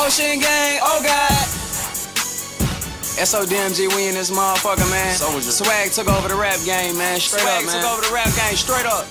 Ocean Gang, oh God. SODMG, we in this motherfucker, man. Swag took over the rap game, man. Straight up, man. Swag took over the rap game, straight up.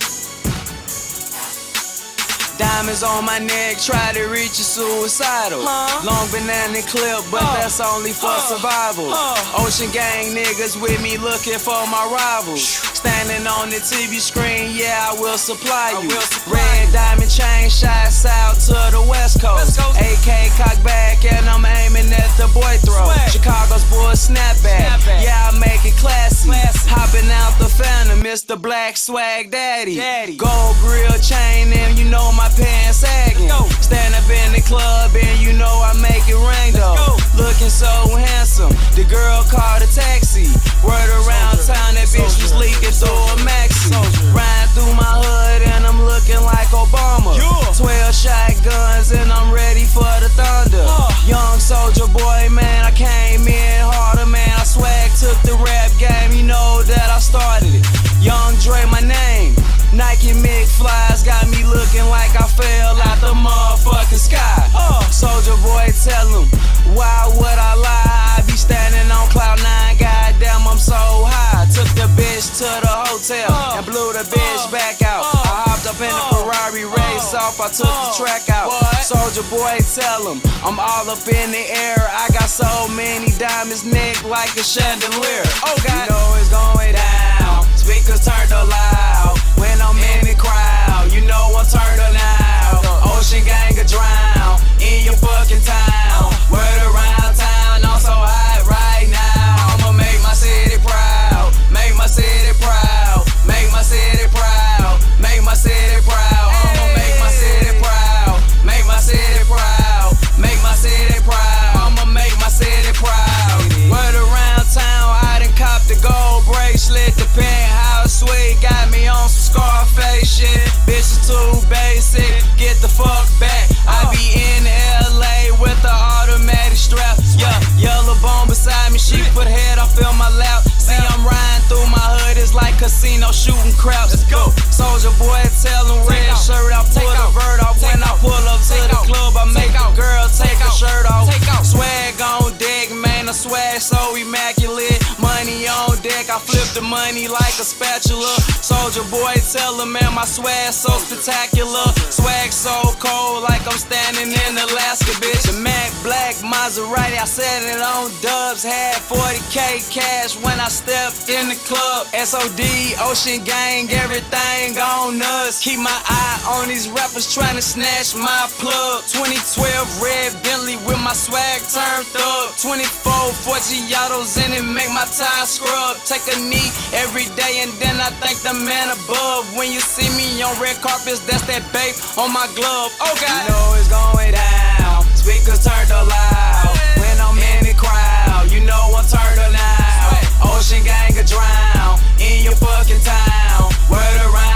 Diamonds on my neck, try to reach you suicidal. Long banana clip, but that's only for survival. Ocean Gang niggas with me looking for my rivals. Standing on the TV screen, yeah, I will supply you. Red diamond chain, shots out to the West Coast. AK cock back and I'm aiming at the boy throat. Chicago's boy snapback, yeah, I make it classy. Hopping out the Phantom, Mr. Black Swag Daddy. Gold grill chain and you know my pants sagging. Stand up in the club and you know I make it rain though. Looking so handsome, the girl called a taxi. Word around town, that bitch was leaking through a maxi. Riding through my hood and I'm looking like Obama. 12 shotguns and I'm ready for the thunder. Young soldier boy, man, I came in harder, man. I swag took the rap game, you know that I started it. Young Dre, my name. Nike McFlies got me looking like I fell out the motherfucking sky. Soldier boy, tell him, why would I lie? I be standing on cloud 9, goddamn, I'm so high. Took the bitch to the hotel and blew the bitch back out. I hopped up in the Ferrari, race off, I took the track out. Soldier boy, tell him, I'm all up in the air. I got so many diamonds, neck like a chandelier. Oh God, you know it's going down. Speakers turned up loud. When I'm in the crowd, you know I'm turned up now. Ocean Gang a drown in your fucking town. Word around town, I'm so hot right now. I'ma make my city proud. Make my city proud. Make my city proud. Make my city proud. I'ma make my city proud. Make my city proud. Make my city proud. I'ma make my city proud. Word around town, I done copped the gold bracelet. The penthouse suite got me on some Scarface shit. Bitch is too basic, get the fuck back. I be in LA with the automatic strap. Yeah, yellow bone beside me, she put head off in my lap. See, I'm riding through my hood, it's like casino shooting craps. Let's go. Soldier boy, tell him red shirt off, pull the vert off. When I pull up to the club, I make a girl take her shirt off. Swag on deck, man, the swag so immaculate. Money on deck, I flip the money like a spatula. Soldier boy, tell him, man, my swag so spectacular. Swag so cold, like I'm standing in Alaska, bitch. The Mac Black Maserati, I set it on dubs. Had 40K cash when I stepped in the club. SOD, Ocean Gang, everything on us. Keep my eye on these rappers trying to snatch my plug. 2012 red Bentley with my swag turned up. 24 Forgiatos in it, make my tie scrub. Take a knee every day and then I thank the man above. When you see me on red carpets, that's that babe on my glove. Oh God, you know it's going down. Speakers turned up loud. When I'm in the crowd, you know I'm turned up now. Ocean Gang a drown in your fucking town. Word around